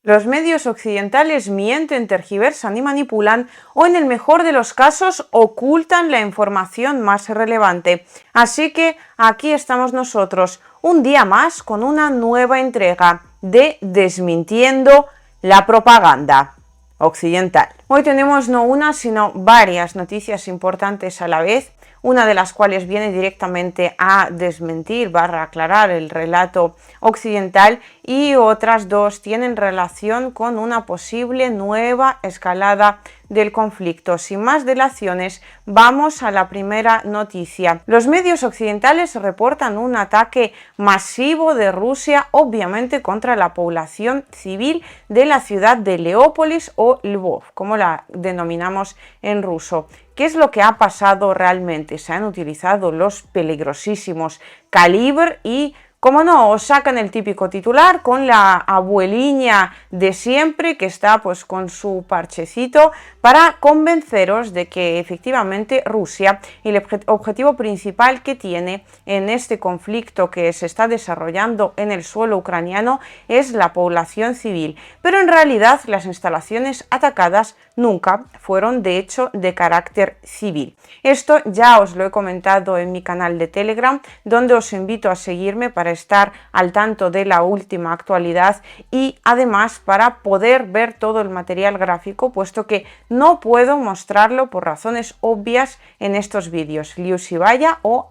Los medios occidentales mienten, tergiversan y manipulan, o en el mejor de los casos ocultan la información más relevante. Así que aquí estamos nosotros, un día más, con una nueva entrega de Desmintiendo la propaganda occidental. Hoy tenemos no una, sino varias noticias importantes a la vez, una de las cuales viene directamente a desmentir / aclarar el relato occidental, y otras dos tienen relación con una posible nueva escalada del conflicto. Sin más dilaciones, vamos a la primera noticia. Los medios occidentales reportan un ataque masivo de Rusia, obviamente contra la población civil de la ciudad de Leópolis o Lvov, como la denominamos en ruso. ¿Qué es lo que ha pasado realmente? Se han utilizado los peligrosísimos Kalibr y, como no, os sacan el típico titular con la abueliña de siempre que está pues con su parchecito para convenceros de que efectivamente Rusia, y el objetivo principal que tiene en este conflicto que se está desarrollando en el suelo ucraniano, es la población civil. Pero en realidad las instalaciones atacadas nunca fueron de hecho de carácter civil. Esto ya os lo he comentado en mi canal de Telegram, donde os invito a seguirme para estar al tanto de la última actualidad y además para poder ver todo el material gráfico, puesto que no puedo mostrarlo por razones obvias en estos vídeos. Liusibaya o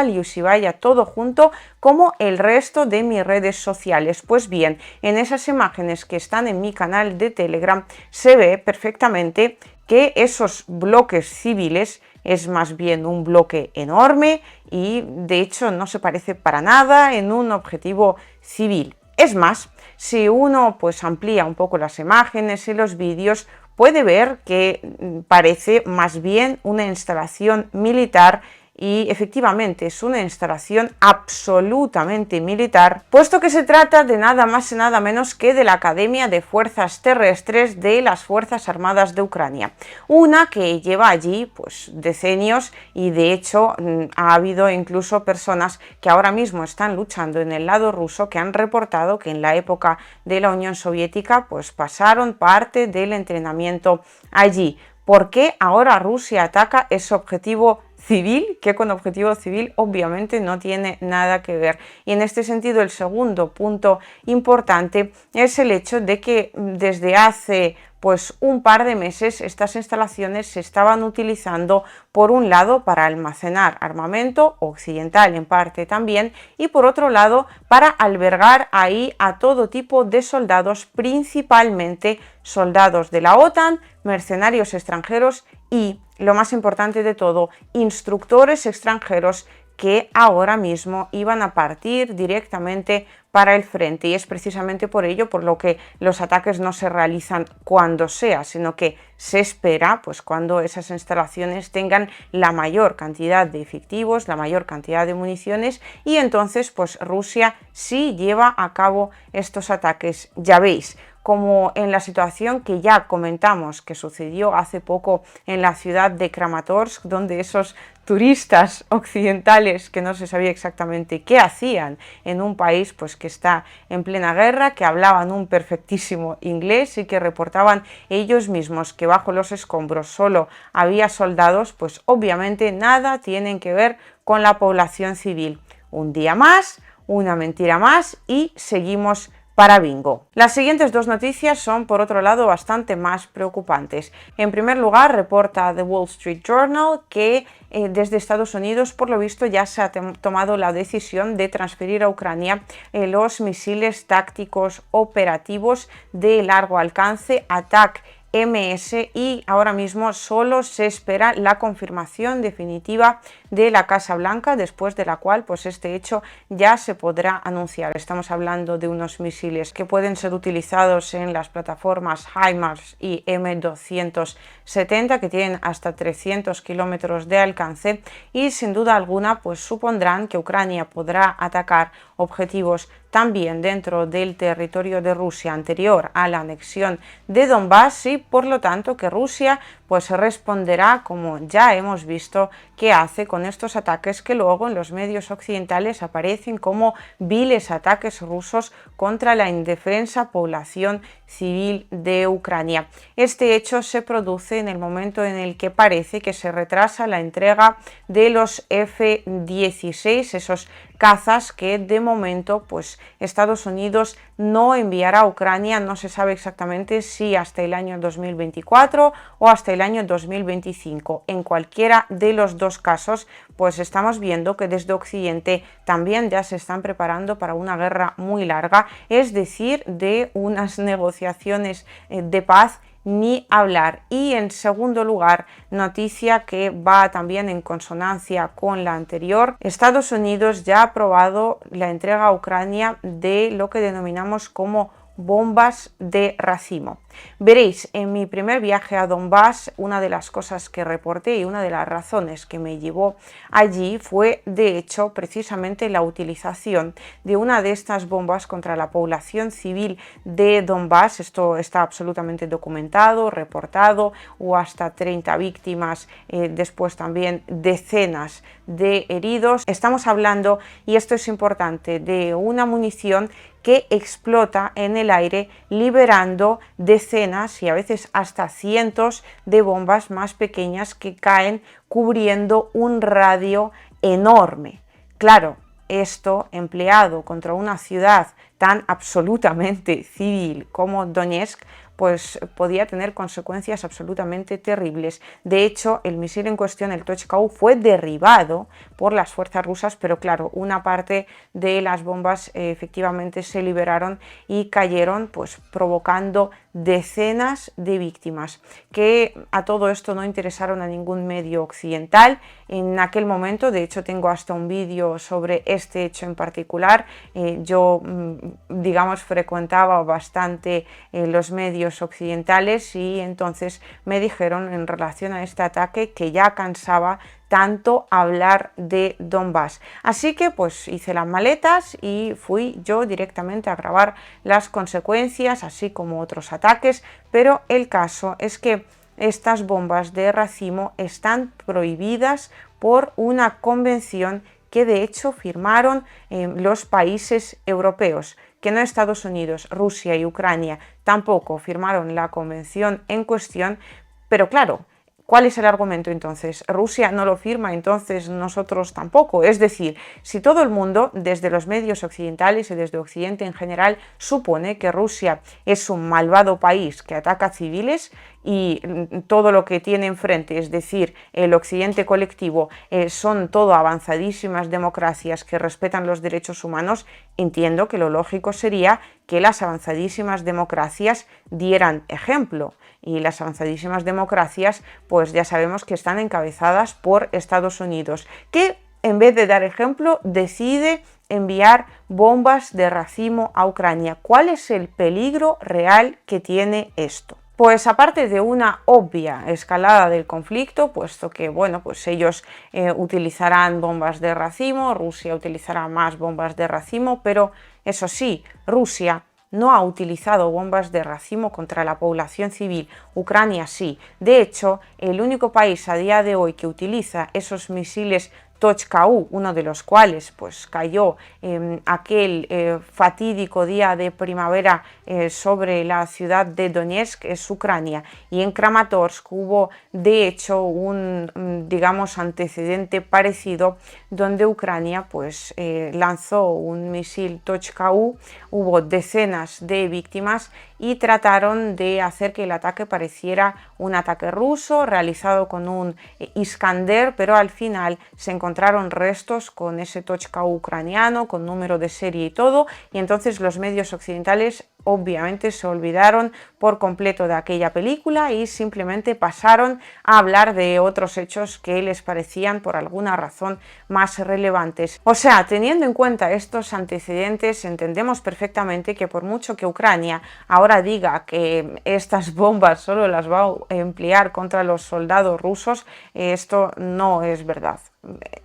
@liusibaya todo junto, como el resto de mis redes sociales. Pues bien, en esas imágenes que están en mi canal de Telegram se ve perfectamente que esos bloques civiles es más bien un bloque enorme y de hecho no se parece para nada en un objetivo civil. Es más, si uno pues amplía un poco las imágenes y los vídeos, puede ver que parece más bien una instalación militar. Y efectivamente es una instalación absolutamente militar, puesto que se trata de nada más y nada menos que de la Academia de Fuerzas Terrestres de las Fuerzas Armadas de Ucrania, una que lleva allí pues decenios, y de hecho ha habido incluso personas que ahora mismo están luchando en el lado ruso que han reportado que en la época de la Unión Soviética pues pasaron parte del entrenamiento allí. ¿Por qué ahora Rusia ataca ese objetivo civil, que con objetivo civil obviamente no tiene nada que ver? Y en este sentido, el segundo punto importante es el hecho de que desde hace pues un par de meses estas instalaciones se estaban utilizando por un lado para almacenar armamento occidental en parte también, y por otro lado para albergar ahí a todo tipo de soldados, principalmente soldados de la OTAN, mercenarios extranjeros y, lo más importante de todo, instructores extranjeros que ahora mismo iban a partir directamente para el frente. Y es precisamente por ello por lo que los ataques no se realizan cuando sea, sino que se espera pues cuando esas instalaciones tengan la mayor cantidad de efectivos, la mayor cantidad de municiones, y entonces pues Rusia sí lleva a cabo estos ataques. Ya veis, como en la situación que ya comentamos que sucedió hace poco en la ciudad de Kramatorsk, donde esos turistas occidentales que no se sabía exactamente qué hacían en un país pues que está en plena guerra, que hablaban un perfectísimo inglés y que reportaban ellos mismos que bajo los escombros solo había soldados, pues obviamente nada tienen que ver con la población civil. Un día más, una mentira más, y seguimos para bingo. Las siguientes dos noticias son, por otro lado, bastante más preocupantes. En primer lugar, reporta The Wall Street Journal que desde Estados Unidos, por lo visto, ya se ha tomado la decisión de transferir a Ucrania los misiles tácticos operativos de largo alcance ATACMS, y ahora mismo solo se espera la confirmación definitiva de la Casa Blanca, después de la cual pues este hecho ya se podrá anunciar. Estamos hablando de unos misiles que pueden ser utilizados en las plataformas HIMARS y M270, que tienen hasta 300 kilómetros de alcance, y sin duda alguna pues supondrán que Ucrania podrá atacar objetivos también dentro del territorio de Rusia anterior a la anexión de Donbass y por lo tanto que Rusia pues responderá, como ya hemos visto que hace con estos ataques que luego en los medios occidentales aparecen como viles ataques rusos contra la indefensa población civil de Ucrania. Este hecho se produce en el momento en el que parece que se retrasa la entrega de los F-16, esos cazas que de momento pues Estados Unidos no enviará a Ucrania, no se sabe exactamente si hasta el año 2024 o hasta el año 2025. En cualquiera de los dos casos pues estamos viendo que desde Occidente también ya se están preparando para una guerra muy larga, es decir, de unas negociaciones de paz ni hablar. Y en segundo lugar, noticia que va también en consonancia con la anterior, Estados Unidos ya ha aprobado la entrega a Ucrania de lo que denominamos como bombas de racimo. Veréis, en mi primer viaje a Donbass, una de las cosas que reporté y una de las razones que me llevó allí fue, de hecho, precisamente la utilización de una de estas bombas contra la población civil de Donbass. Esto está absolutamente documentado, reportado, hubo hasta 30 víctimas, después también decenas de heridos. Estamos hablando, y esto es importante, de una munición que explota en el aire, liberando decenas y a veces hasta cientos de bombas más pequeñas que caen cubriendo un radio enorme. Claro, esto empleado contra una ciudad tan absolutamente civil como Donetsk, pues podía tener consecuencias absolutamente terribles. De hecho, el misil en cuestión, el Tochka-U, fue derribado por las fuerzas rusas, pero claro, una parte de las bombas efectivamente se liberaron y cayeron, pues provocando decenas de víctimas, que a todo esto no interesaron a ningún medio occidental en aquel momento. De hecho, tengo hasta un vídeo sobre este hecho en particular. Yo, digamos, frecuentaba bastante los medios occidentales y entonces me dijeron en relación a este ataque que ya cansaba tanto hablar de Donbass. Así que pues hice las maletas y fui yo directamente a grabar las consecuencias, así como otros ataques, pero el caso es que estas bombas de racimo están prohibidas por una convención que de hecho firmaron los países europeos, que no Estados Unidos, Rusia y Ucrania tampoco firmaron la convención en cuestión, pero claro, ¿cuál es el argumento entonces? Rusia no lo firma, entonces nosotros tampoco. Es decir, si todo el mundo, desde los medios occidentales y desde Occidente en general, supone que Rusia es un malvado país que ataca a civiles y todo lo que tiene enfrente, es decir, el Occidente colectivo, son todo avanzadísimas democracias que respetan los derechos humanos, entiendo que lo lógico sería que las avanzadísimas democracias dieran ejemplo. Y las avanzadísimas democracias, pues ya sabemos que están encabezadas por Estados Unidos, que en vez de dar ejemplo, decide enviar bombas de racimo a Ucrania. ¿Cuál es el peligro real que tiene esto? Pues aparte de una obvia escalada del conflicto, puesto que bueno, pues ellos utilizarán bombas de racimo, Rusia utilizará más bombas de racimo, pero eso sí, Rusia no ha utilizado bombas de racimo contra la población civil, Ucrania sí. De hecho, el único país a día de hoy que utiliza esos misiles Tochka-U, uno de los cuales pues cayó aquel fatídico día de primavera sobre la ciudad de Donetsk, es Ucrania, y en Kramatorsk hubo de hecho un digamos antecedente parecido donde Ucrania pues lanzó un misil Tochka-U, hubo decenas de víctimas y trataron de hacer que el ataque pareciera un ataque ruso realizado con un Iskander, pero al final se encontraron restos con ese Tochka-U ucraniano, con número de serie y todo, y entonces los medios occidentales obviamente se olvidaron por completo de aquella película y simplemente pasaron a hablar de otros hechos que les parecían por alguna razón más relevantes. O sea, teniendo en cuenta estos antecedentes, entendemos perfectamente que por mucho que Ucrania ahora diga que estas bombas solo las va a emplear contra los soldados rusos, esto no es verdad.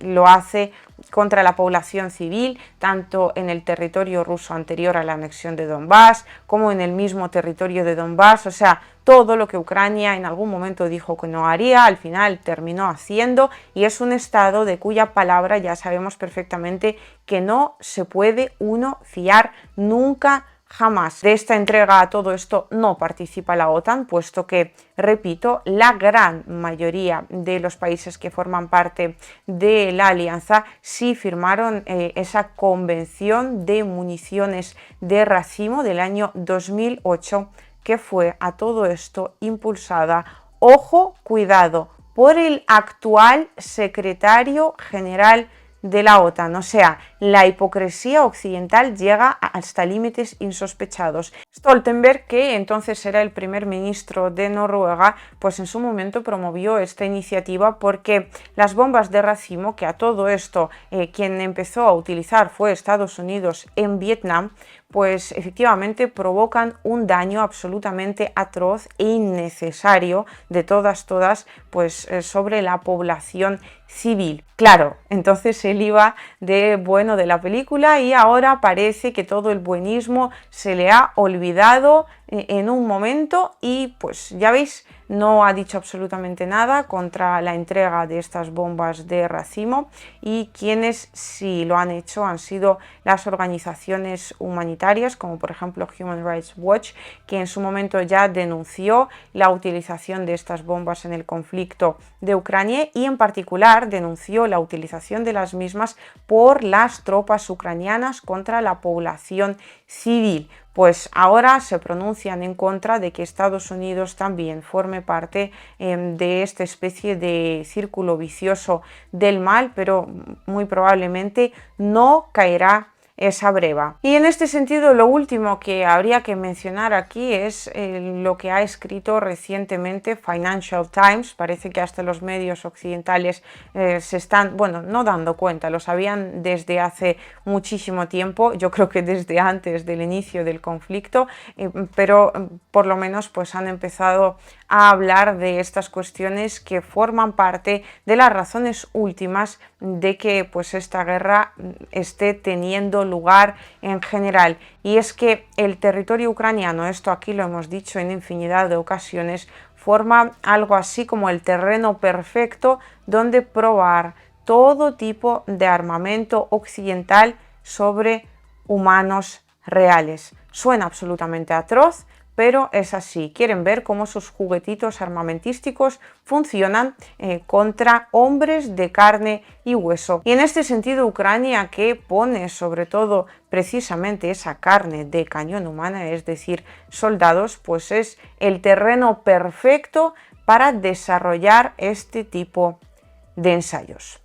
Lo hace contra la población civil, tanto en el territorio ruso anterior a la anexión de Donbass, como en el mismo territorio de Donbass. O sea, todo lo que Ucrania en algún momento dijo que no haría, al final terminó haciendo, y es un estado de cuya palabra ya sabemos perfectamente que no se puede uno fiar nunca, jamás. De esta entrega a todo esto no participa la OTAN, puesto que, repito, la gran mayoría de los países que forman parte de la alianza sí firmaron esa convención de municiones de racimo del año 2008, que fue a todo esto impulsada, ojo, cuidado, por el actual secretario general de la OTAN. O sea, la hipocresía occidental llega hasta límites insospechados. Stoltenberg, que entonces era el primer ministro de Noruega, pues en su momento promovió esta iniciativa porque las bombas de racimo, que a todo esto quien empezó a utilizar fue Estados Unidos en Vietnam, pues efectivamente provocan un daño absolutamente atroz e innecesario de todas, pues sobre la población civil. Claro, entonces él iba de bueno de la película y ahora parece que todo el buenismo se le ha olvidado en un momento y pues ya veis, no ha dicho absolutamente nada contra la entrega de estas bombas de racimo, y quienes sí lo han hecho han sido las organizaciones humanitarias como por ejemplo Human Rights Watch, que en su momento ya denunció la utilización de estas bombas en el conflicto de Ucrania y en particular denunció la utilización de las mismas por las tropas ucranianas contra la población civil. Pues ahora se pronuncian en contra de que Estados Unidos también forme parte de esta especie de círculo vicioso del mal, pero muy probablemente no caerá esa breva. Y en este sentido, lo último que habría que mencionar aquí es lo que ha escrito recientemente Financial Times. Parece que hasta los medios occidentales se están, bueno, no dando cuenta, lo sabían desde hace muchísimo tiempo, yo creo que desde antes del inicio del conflicto, pero por lo menos pues han empezado a hablar de estas cuestiones que forman parte de las razones últimas de que pues esta guerra esté teniendo lugar en general, y es que el territorio ucraniano, esto aquí lo hemos dicho en infinidad de ocasiones, forma algo así como el terreno perfecto donde probar todo tipo de armamento occidental sobre humanos reales. Suena absolutamente atroz, pero es así. Quieren ver cómo sus juguetitos armamentísticos funcionan contra hombres de carne y hueso. Y en este sentido, Ucrania, que pone sobre todo precisamente esa carne de cañón humana, es decir, soldados, pues es el terreno perfecto para desarrollar este tipo de ensayos.